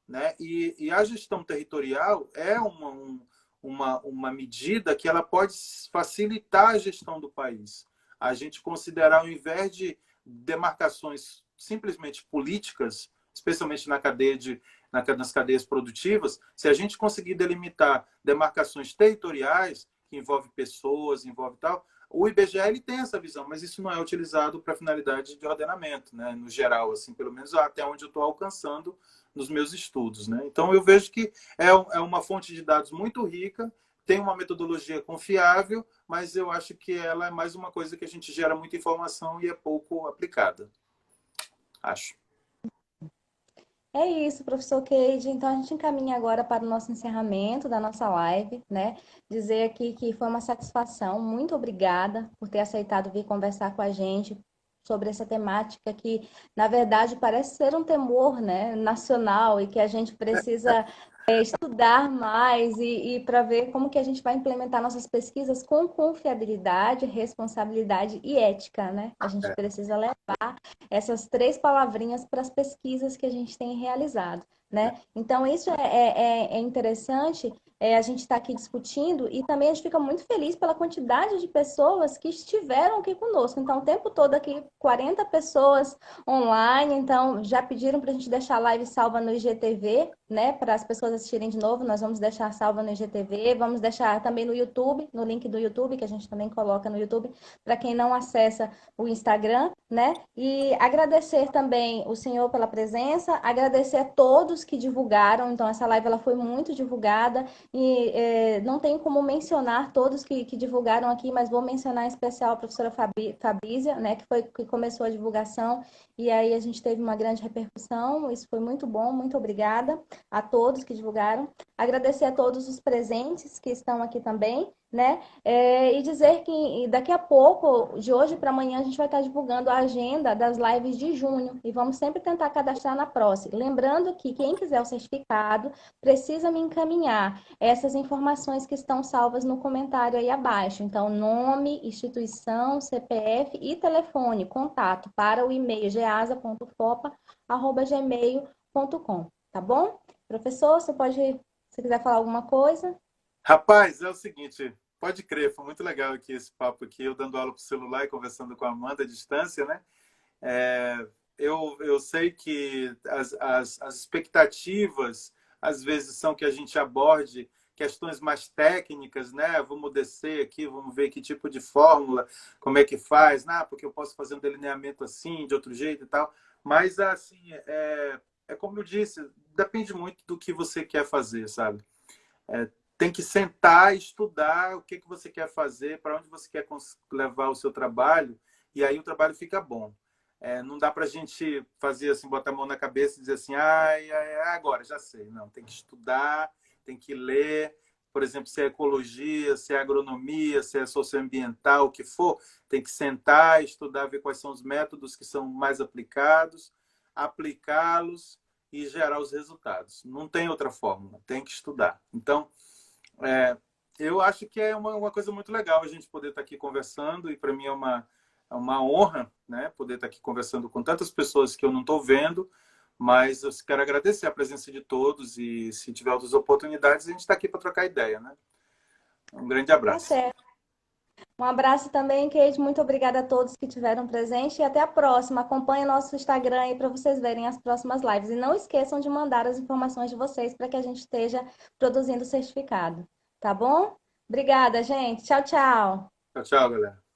né? E a gestão territorial é uma medida que ela pode facilitar a gestão do país. A gente considerar, ao invés de demarcações simplesmente políticas, especialmente nas cadeias produtivas, se a gente conseguir delimitar demarcações territoriais, que envolve pessoas, envolve tal, o IBGE ele tem essa visão, mas isso não é utilizado para finalidade de ordenamento, né? No geral, assim, pelo menos até onde eu estou alcançando nos meus estudos, né? Então, eu vejo que é uma fonte de dados muito rica, tem uma metodologia confiável, mas eu acho que ela é mais uma coisa que a gente gera muita informação e é pouco aplicada. Acho. É isso, professor Keide. Então, a gente encaminha agora para o nosso encerramento da nossa live, né? Dizer aqui que foi uma satisfação. Muito obrigada por ter aceitado vir conversar com a gente sobre essa temática que, na verdade, parece ser um temor, né, nacional e que a gente precisa estudar mais e para ver como que a gente vai implementar nossas pesquisas com confiabilidade, responsabilidade e ética, né? A gente precisa levar essas três palavrinhas para as pesquisas que a gente tem realizado, né? Então, isso é interessante a gente estar aqui discutindo e também a gente fica muito feliz pela quantidade de pessoas que estiveram aqui conosco. Então, o tempo todo aqui, 40 pessoas online, então já pediram para a gente deixar a live salva no IGTV, né? Para as pessoas assistirem de novo, nós vamos deixar salva no IGTV, vamos deixar também no YouTube, no link do YouTube, que a gente também coloca no YouTube, para quem não acessa o Instagram, né? E agradecer também o senhor pela presença, agradecer a todos que divulgaram, então essa live ela foi muito divulgada e não tem como mencionar todos que divulgaram aqui, mas vou mencionar em especial a professora Fabrícia, né, que foi que começou a divulgação e aí a gente teve uma grande repercussão, isso foi muito bom, muito obrigada a todos que divulgaram, agradecer a todos os presentes que estão aqui também, né? E dizer que daqui a pouco, de hoje para amanhã, a gente vai estar divulgando a agenda das lives de junho e vamos sempre tentar cadastrar na próxima. Lembrando que quem quiser o certificado precisa me encaminhar essas informações que estão salvas no comentário aí abaixo. Então, nome, instituição, CPF e telefone, contato para o e-mail geasa.fopa@gmail.com, tá bom? Professor, se quiser falar alguma coisa. Rapaz, é o seguinte, pode crer, foi muito legal aqui esse papo aqui, eu dando aula pro celular e conversando com a Amanda à distância, né? Eu sei que as expectativas, às vezes, são que a gente aborde questões mais técnicas, né? Vamos descer aqui, vamos ver que tipo de fórmula, como é que faz, porque eu posso fazer um delineamento assim, de outro jeito e tal. Mas, assim, é como eu disse, depende muito do que você quer fazer, sabe? Tem que sentar e estudar o que você quer fazer, para onde você quer levar o seu trabalho, e aí o trabalho fica bom. Não dá para a gente fazer assim, botar a mão na cabeça e dizer assim, agora já sei. Não, tem que estudar, tem que ler. Por exemplo, se é ecologia, se é agronomia, se é socioambiental, o que for, tem que sentar, estudar, ver quais são os métodos que são mais aplicados, aplicá-los e gerar os resultados. Não tem outra fórmula, tem que estudar. Então, eu acho que é uma coisa muito legal a gente poder estar aqui conversando, e para mim é uma honra, né, poder estar aqui conversando com tantas pessoas que eu não estou vendo, mas eu quero agradecer a presença de todos e se tiver outras oportunidades, a gente está aqui para trocar ideia, né? Um grande Tá abraço. certo. Um abraço também, Kate. Muito obrigada a todos que tiveram presente e até a próxima. Acompanhe nosso Instagram aí para vocês verem as próximas lives. E não esqueçam de mandar as informações de vocês para que a gente esteja produzindo o certificado. Tá bom? Obrigada, gente. Tchau, tchau. Tchau, tchau, galera.